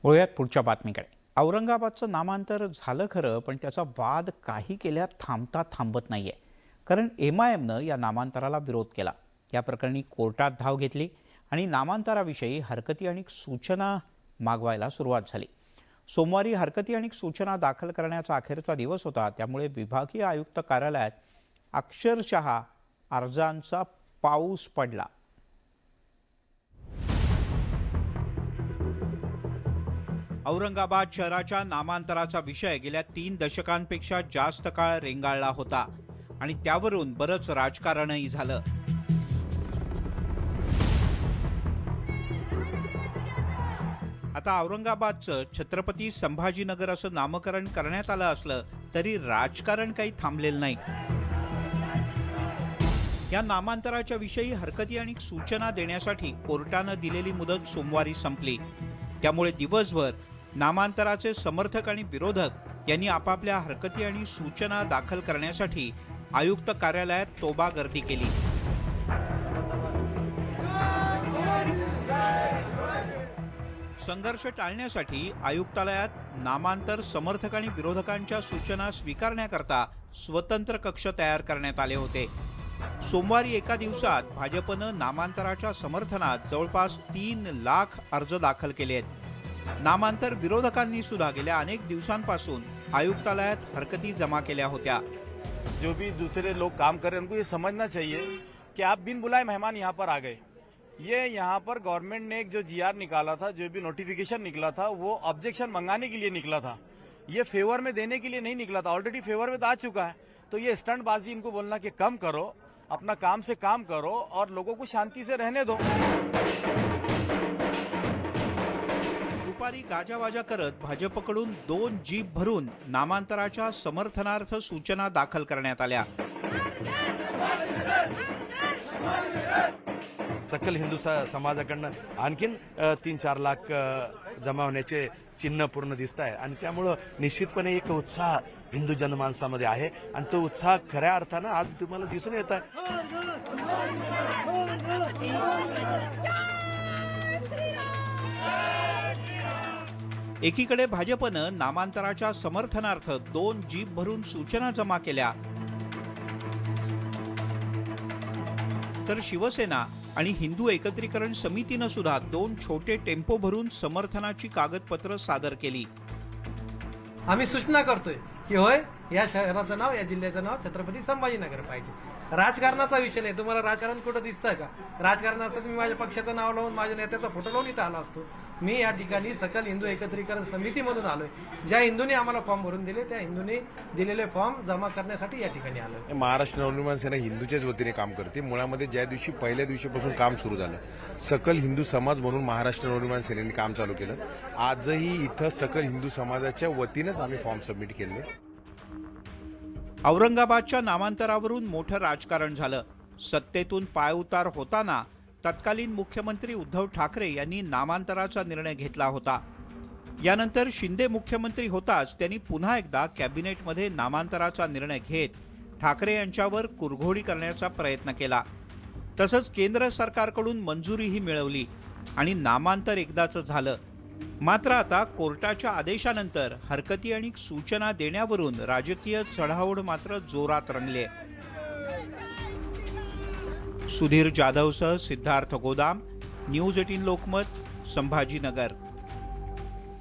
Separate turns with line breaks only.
वळूयात पुढच्या बातमीकडे। औरंगाबादचं नामांतर झालं खरं, पण त्याचा वाद काही केल्या थांबता थांबत नाहीये। कारण MIMनं या नामांतराला विरोध केला। या प्रकरणी कोर्टात धाव घेतली आणि नामांतराविषयी हरकती आणि सूचना मागवायला सुरुवात झाली। सोमवारी हरकती आणि सूचना दाखल करण्याचा अखेरचा दिवस होता, त्यामुळे विभागीय आयुक्त कार्यालयात अक्षरशः अर्जांचा पाऊस पडला। औरंगाबाद शहराच्या नामांतराचा विषय गेल्या 3 दशकांपेक्षा जास्त काळ रेंगाळला होता आणि त्यावरून बरंच राजकारणही झालं। आता औरंगाबादचं छत्रपती संभाजीनगर असं नामकरण करण्यात आलं असलं तरी राजकारण काही थांबलेलं नाही। या नामांतराच्या विषयी हरकती आणि सूचना देण्यासाठी कोर्टानं दिलेली मुदत सोमवारी संपली। त्यामुळे दिवसभर नामांतराचे समर्थक आणि विरोधक यांनी आपापल्या हरकती आणि सूचना दाखल करण्यासाठी आयुक्त कार्यालयात तोबा गर्दी केली। संघर्ष टाळण्यासाठी आयुक्तालयात नामांतर समर्थक आणि विरोधकांच्या सूचना स्वीकारण्याकरता स्वतंत्र कक्ष तयार करण्यात आले होते। सोमवारी एका दिवसात भाजपनं नामांतराच्या समर्थनात जवळपास 3 लाख अर्ज दाखल केले आहेत। नामांतर विरोधकांनी सुद्धा गेल्या अनेक दिवसांपासून आयुक्तालयात हरकती जमा केल्या होत्या।
जो भी दूसरे लोग काम कर रहे हैं उनको ये समझना चाहिए कि आप बिन बुलाए मेहमान यहाँ पर आ गए। ये यहाँ पर गवर्नमेंट ने एक जो GR निकाला था, जो भी नोटिफिकेशन निकला था, वो ऑब्जेक्शन मंगाने के लिए निकला था। ये फेवर में देने के लिए नहीं निकला था, ऑलरेडी फेवर में तो आ चुका है। तो ये स्टंटबाजी इनको बोलना कि कम करो, अपना काम से काम करो और लोगों को शांति से रहने दो।
दुपारी गाजावाजा करत भाजपकडून 2 जीप भरून नामांतराच्या समर्थनार्थ सूचना दाखल करण्यात आल्या।
सकल हिंदू समाजाकडनं आणखीन 3-4 लाख जमा होण्याचे चिन्ह पूर्ण दिसत आहे आणि त्यामुळं निश्चितपणे एक उत्साह हिंदू जनमानसामध्ये आहे आणि तो उत्साह खऱ्या अर्थानं आज तुम्हाला दिसून येत आहे।
एकीकडे भाजपनं नामांतराच्या समर्थनार्थ 2 जीप भरून सूचना जमा केल्या, तर शिवसेना आणि हिंदू एकत्रीकरण समितीनं सुद्धा 2 छोटे टेम्पो भरून समर्थनाची कागदपत्र सादर केली।
आम्ही सूचना करतोय की होय, या शहराचं नाव, या जिल्ह्याचं नाव छत्रपती संभाजीनगर पाहिजे। राजकारणाचा विषय नाही। तुम्हाला राजकारण कुठं दिसतंय का? राजकारण असतं मी माझ्या पक्षाचं नाव लावून, माझ्या नेत्याचा फोटो लावून इथं आलो असतो। मी या ठिकाणी सकल हिंदू एकत्रीकरण समितीमधून आलोय। ज्या हिंदूंनी आम्हाला फॉर्म भरून दिले, त्या हिंदूंनी दिलेले फॉर्म जमा करण्यासाठी या ठिकाणी आलोय।
महाराष्ट्र नवनिर्माण सेना हिंदूच्याच वतीने काम करते। मुळामध्ये ज्या दिवशी पहिल्या दिवशीपासून काम सुरू झालं, सकल हिंदू समाज म्हणून महाराष्ट्र नवनिर्माण सेनेने काम चालू केलं। आजही इथं सकल हिंदू समाजाच्या वतीनेच आम्ही फॉर्म सबमिट केले।
औरंगाबादच्या नामांतरावरून मोठं राजकारण झालं। सत्तेतून पायउतार होताना तत्कालीन मुख्यमंत्री उद्धव ठाकरे यांनी नामांतराचा निर्णय घेतला होता। यानंतर शिंदे मुख्यमंत्री होताच त्यांनी पुन्हा एकदा कॅबिनेटमध्ये नामांतराचा निर्णय घेत ठाकरे यांच्यावर कुरघोडी करण्याचा प्रयत्न केला। तसंच केंद्र सरकारकडून मंजुरीही मिळवली आणि नामांतर एकदाचं झालं। मात्र आता कोर्टाच्या आदेशानंतर हरकती आणि सूचना देण्यावरून राजकीय चढाओढ मात्र जोरात रंगले। सुधीर जाधवसह सिद्धार्थ गोदाम, न्यूज 18 लोकमत, संभाजीनगर।